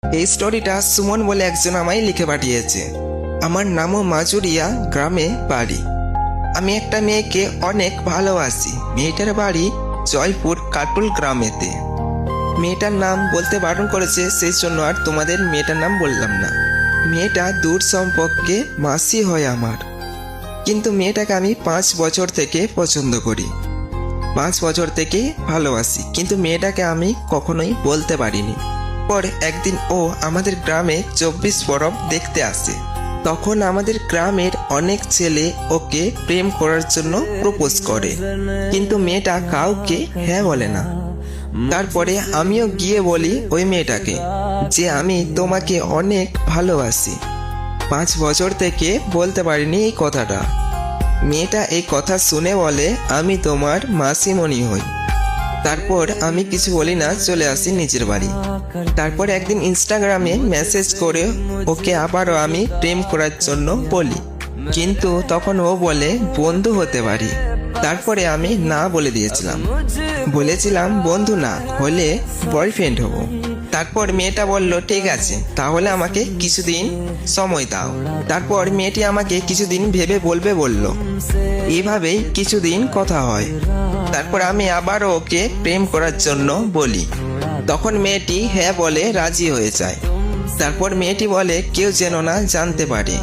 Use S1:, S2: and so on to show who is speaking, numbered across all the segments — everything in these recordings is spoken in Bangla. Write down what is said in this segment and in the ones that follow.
S1: এই স্টোরিটা সুমন বলে একজন আমায় লিখে পাঠিয়েছে। আমার নামও মাজুরিয়া, গ্রামে বাড়ি। আমি একটা মেয়েকে অনেক ভালোবাসি। মেয়েটার বাড়ি জয়পুর কাটুল গ্রামেতে। মেয়েটার নাম বলতে বারণ করেছে, সেই জন্য আর তোমাদের মেয়েটার নাম বললাম না। মেয়েটা দূর সম্পর্কে মাসি হয় আমার, কিন্তু মেয়েটাকে আমি 5 বছর থেকে পছন্দ করি, 5 বছর থেকেই ভালোবাসি, কিন্তু মেয়েটাকে আমি কখনোই বলতে পারিনি। পর একদিন ও আমাদের গ্রামে 24 পরব দেখতে আসে। তখন আমাদের গ্রামের অনেক ছেলে ওকে প্রেম করার জন্য প্রপোজ করে, কিন্তু মেয়েটা কাউকে হ্যাঁ বলে না। তারপরে আমিও গিয়ে বলি ওই মেয়েটাকে যে আমি তোমাকে অনেক ভালোবাসি। 5 বছর থেকে বলতে পারিনি এই কথাটা। মেয়েটা এই কথা শুনে বলে আমি তোমার মাসিমণি হই। তারপর আমি কিছু বলি না, চলে আসি নিজের বাড়ি। তারপর একদিন ইনস্টাগ্রামে মেসেজ করে ওকে আবারও আমি প্রেম করার জন্য বলি, কিন্তু তখন ও বলে বন্ধু হতে পারি। তারপরে আমি না বলে দিয়েছিলাম, বলেছিলাম বন্ধু না হলে বয়ফ্রেন্ড হব। তারপর মেয়েটা বলল ঠিক আছে, তাহলে আমাকে কিছুদিন সময় দাও। তারপর মেয়েটি আমাকে কিছুদিন ভেবে বলবে বলল। এইভাবেই কিছুদিন কথা হয়। তারপর আমি আবারও ওকে প্রেম করার জন্য বলি। তখন মেয়েটি হ্যাঁ বলে রাজি হয়ে যায়। তারপর মেয়েটি বলে কেউ যেন না জানতে পারে।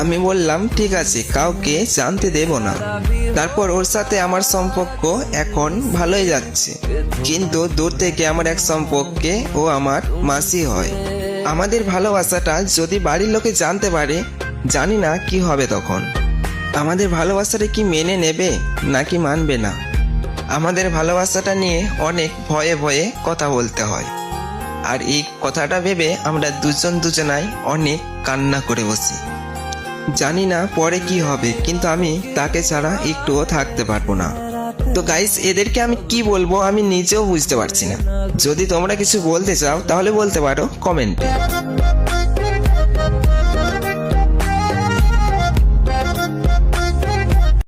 S1: আমি বললাম ঠিক আছে, কাউকে জানতে দেব না। তারপর ওর সাথে আমার সম্পর্ক এখন ভালোই যাচ্ছে, কিন্তু দূর থেকে আমার এক সম্পর্কে ও আমার মাসি হয়। আমাদের ভালোবাসাটা যদি বাড়ির লোকে জানতে পারে, জানি না কি হবে তখন। আমাদের ভালোবাসাটা কি মেনে নেবে নাকি মানবে না? আমাদের ভালোবাসাটা নিয়ে অনেক ভয়ে ভয়ে কথা বলতে হয়, আর এই কথাটা ভেবে আমরা দুজনাই অনেক কান্না করে বসি। জানি না পরে কি হবে, কিন্তু আমি তাকে ছাড়া একটুও থাকতে পারবো না। তো গাইস, এদেরকে আমি কি বলবো আমি নিজেও বুঝতে পারছি না। যদি তোমরা কিছু বলতে চাও তাহলে বলতে পারো কমেন্টে।